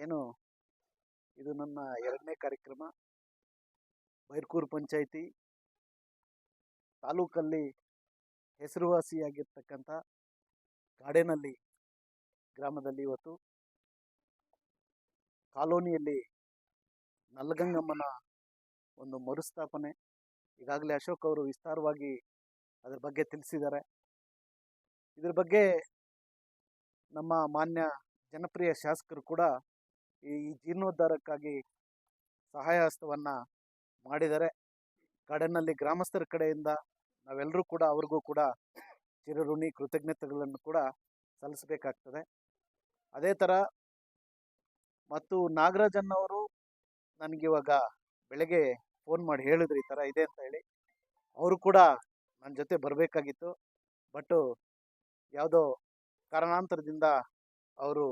ಏನು ಇದು ನನ್ನ 2ನೇ ಕಾರ್ಯಕ್ರಮ. ಬೈರ್ಕೂರು ಪಂಚಾಯಿತಿ ತಾಲೂಕಲ್ಲಿ ಹೆಸರುವಾಸಿಯಾಗಿರ್ತಕ್ಕಂಥ ಕಾಡೇನಹಳ್ಳಿ ಗ್ರಾಮದಲ್ಲಿ ಇವತ್ತು ಕಾಲೋನಿಯಲ್ಲಿ ನಲ್ಲಗಂಗಮ್ಮನ ಒಂದು ಮರುಸ್ಥಾಪನೆ. ಈಗಾಗಲೇ ಅಶೋಕ್ ಅವರು ವಿಸ್ತಾರವಾಗಿ ಅದರ ಬಗ್ಗೆ ತಿಳಿಸಿದ್ದಾರೆ. ಇದ್ರ ಬಗ್ಗೆ ನಮ್ಮ ಮಾನ್ಯ ಜನಪ್ರಿಯ ಶಾಸಕರು ಕೂಡ ಈ ಜೀರ್ಣೋದ್ಧಾರಕ್ಕಾಗಿ ಸಹಾಯ ಹಸ್ತವನ್ನು ಮಾಡಿದ್ದಾರೆ. ಕಾಡೇನಹಳ್ಳಿ ಗ್ರಾಮಸ್ಥರ ಕಡೆಯಿಂದ ನಾವೆಲ್ಲರೂ ಕೂಡ ಅವ್ರಿಗೂ ಕೂಡ ಚಿರಋಣಿ ಕೃತಜ್ಞತೆಗಳನ್ನು ಕೂಡ ಸಲ್ಲಿಸಬೇಕಾಗ್ತದೆ. ಅದೇ ಥರ ಮತ್ತು ನಾಗರಾಜನ್ನವರು ನನಗಿವಾಗ ಬೆಳಗ್ಗೆ ಫೋನ್ ಮಾಡಿ ಹೇಳಿದ್ರು ಈ ಥರ ಇದೆ ಅಂತ ಹೇಳಿ. ಅವರು ಕೂಡ ನನ್ನ ಜೊತೆ ಬರಬೇಕಾಗಿತ್ತು, ಬಟ್ ಯಾವುದೋ ಕಾರಣಾಂತರದಿಂದ ಅವರು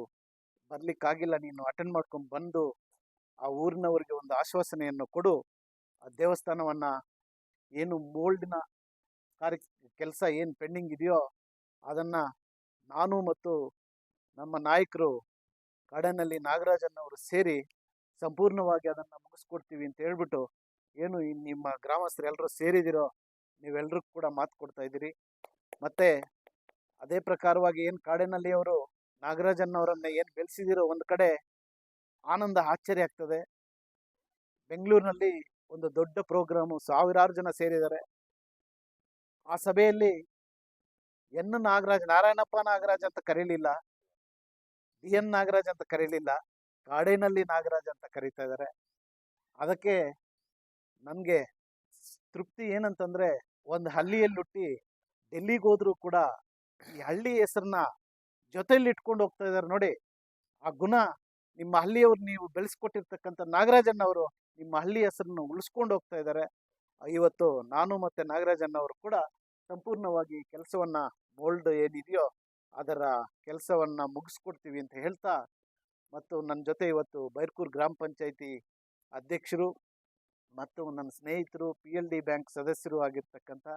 ಬರಲಿಕ್ಕಾಗಿಲ್ಲ. ನೀನು ಅಟೆಂಡ್ ಮಾಡ್ಕೊಂಡು ಬಂದು ಆ ಊರಿನವರಿಗೆ ಒಂದು ಆಶ್ವಾಸನೆಯನ್ನು ಕೊಡು, ಆ ದೇವಸ್ಥಾನವನ್ನು ಏನು ಮೋಲ್ಡ್ನ ಕೆಲಸ ಏನು ಪೆಂಡಿಂಗ್ ಇದೆಯೋ ಅದನ್ನು ನಾನು ಮತ್ತು ನಮ್ಮ ನಾಯಕರು ಕಾಡೇನಹಳ್ಳಿ ನಾಗರಾಜನ್ನವರು ಸೇರಿ ಸಂಪೂರ್ಣವಾಗಿ ಅದನ್ನು ಮುಗಿಸ್ಕೊಡ್ತೀವಿ ಅಂತ ಹೇಳ್ಬಿಟ್ಟು ಏನು ನಿಮ್ಮ ಗ್ರಾಮಸ್ಥರು ಎಲ್ಲರೂ ಸೇರಿದಿರೋ ನೀವೆಲ್ಲರೂ ಕೂಡ ಮಾತು ಕೊಡ್ತಾ ಇದ್ದೀರಿ. ಮತ್ತು ಅದೇ ಪ್ರಕಾರವಾಗಿ ಏನು ಕಾಡೇನಹಳ್ಳಿಯವರು ನಾಗರಾಜನ್ನವರನ್ನ ಏನು ಬೆಳೆಸಿದಿರೋ ಒಂದು ಕಡೆ ಆನಂದ ಆಶ್ಚರ್ಯ ಆಗ್ತದೆ. ಬೆಂಗಳೂರಿನಲ್ಲಿ ಒಂದು ದೊಡ್ಡ ಪ್ರೋಗ್ರಾಮು, ಸಾವಿರಾರು ಜನ ಸೇರಿದ್ದಾರೆ. ಆ ಸಭೆಯಲ್ಲಿ ನಾರಾಯಣಪ್ಪ ನಾಗರಾಜ್ ಅಂತ ಕರೀಲಿಲ್ಲ, DN ನಾಗರಾಜ್ ಅಂತ ಕರೀಲಿಲ್ಲ, ಕಾಡೇನಹಳ್ಳಿ ನಾಗರಾಜ್ ಅಂತ ಕರೀತಾ ಇದ್ದಾರೆ. ಅದಕ್ಕೆ ನನಗೆ ತೃಪ್ತಿ ಏನಂತಂದರೆ, ಒಂದು ಹಳ್ಳಿಯಲ್ಲಿ ಹುಟ್ಟಿ ಡೆಲ್ಲಿಗೆ ಹೋದರೂ ಕೂಡ ಈ ಹಳ್ಳಿ ಹೆಸರನ್ನ ಜೊತೆಯಲ್ಲಿ ಇಟ್ಕೊಂಡು ಹೋಗ್ತಾ ಇದ್ದಾರೆ ನೋಡಿ. ಆ ಗುಣ ನಿಮ್ಮ ಹಳ್ಳಿಯವ್ರು ನೀವು ಬೆಳೆಸ್ಕೊಟ್ಟಿರ್ತಕ್ಕಂಥ ನಾಗರಾಜನ್ನವರು ನಿಮ್ಮ ಹಳ್ಳಿ ಹೆಸರನ್ನು ಉಳಿಸ್ಕೊಂಡು ಹೋಗ್ತಾ ಇದ್ದಾರೆ. ಇವತ್ತು ನಾನು ಮತ್ತು ನಾಗರಾಜನ್ನವರು ಕೂಡ ಸಂಪೂರ್ಣವಾಗಿ ಕೆಲಸವನ್ನು ಮೋಲ್ಡ್ ಏನಿದೆಯೋ ಅದರ ಕೆಲಸವನ್ನು ಮುಗಿಸ್ಕೊಡ್ತೀವಿ ಅಂತ ಹೇಳ್ತಾ, ಮತ್ತು ನನ್ನ ಜೊತೆ ಇವತ್ತು ಬೈರ್ಕೂರು ಗ್ರಾಮ ಪಂಚಾಯಿತಿ ಅಧ್ಯಕ್ಷರು ಮತ್ತು ನನ್ನ ಸ್ನೇಹಿತರು PLD ಬ್ಯಾಂಕ್ ಸದಸ್ಯರು ಆಗಿರ್ತಕ್ಕಂಥ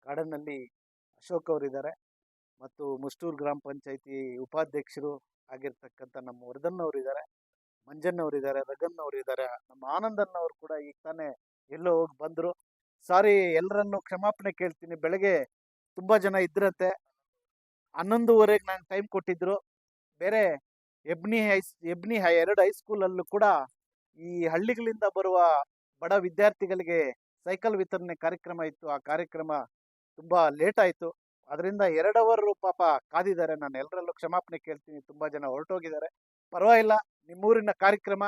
ಕಾಡೇನಹಳ್ಳಿ ಅಶೋಕ್ ಅವರಿದ್ದಾರೆ, ಮತ್ತು ಮುಷ್ಟೂರು ಗ್ರಾಮ ಪಂಚಾಯಿತಿ ಉಪಾಧ್ಯಕ್ಷರು ಆಗಿರ್ತಕ್ಕಂಥ ನಮ್ಮ ವರ್ಧನ್ನವರಿದ್ದಾರೆ, ಮಂಜನ್ನವರಿದ್ದಾರೆ, ರಗನ್ನವರಿದ್ದಾರೆ, ನಮ್ಮ ಆನಂದನ್ನವರು ಕೂಡ ಈಗ ತಾನೇ ಎಲ್ಲೋ ಹೋಗಿ ಬಂದರು. ಸಾರಿ, ಎಲ್ಲರನ್ನು ಕ್ಷಮಾಪಣೆ ಕೇಳ್ತೀನಿ. ಬೆಳಗ್ಗೆ ತುಂಬ ಜನ ಇದ್ರಂತೆ, 11:30ಗೆ ನಂಗೆ ಟೈಮ್ ಕೊಟ್ಟಿದ್ದರು. ಬೇರೆ ಎಬ್ನಿ 2 ಹೈಸ್ಕೂಲಲ್ಲೂ ಕೂಡ ಈ ಹಳ್ಳಿಗಳಿಂದ ಬರುವ ಬಡ ವಿದ್ಯಾರ್ಥಿಗಳಿಗೆ ಸೈಕಲ್ ವಿತರಣೆ ಕಾರ್ಯಕ್ರಮ ಇತ್ತು. ಆ ಕಾರ್ಯಕ್ರಮ ತುಂಬ ಲೇಟ್ ಆಯಿತು. ಅದರಿಂದ 2 ಅವರು ಪಾಪ ಕಾದಿದ್ದಾರೆ. ನಾನು ಎಲ್ಲರಲ್ಲೂ ಕ್ಷಮಾಪಣೆ ಕೇಳ್ತೀನಿ. ತುಂಬ ಜನ ಹೊರಟೋಗಿದ್ದಾರೆ. ಪರವಾಗಿಲ್ಲ, ನಿಮ್ಮೂರಿನ ಕಾರ್ಯಕ್ರಮ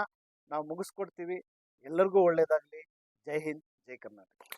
ನಾವು ಮುಗಿಸ್ಕೊಡ್ತೀವಿ. ಎಲ್ಲರಿಗೂ ಒಳ್ಳೆಯದಾಗಲಿ. ಜೈ ಹಿಂದ್, ಜೈ ಕರ್ನಾಟಕ.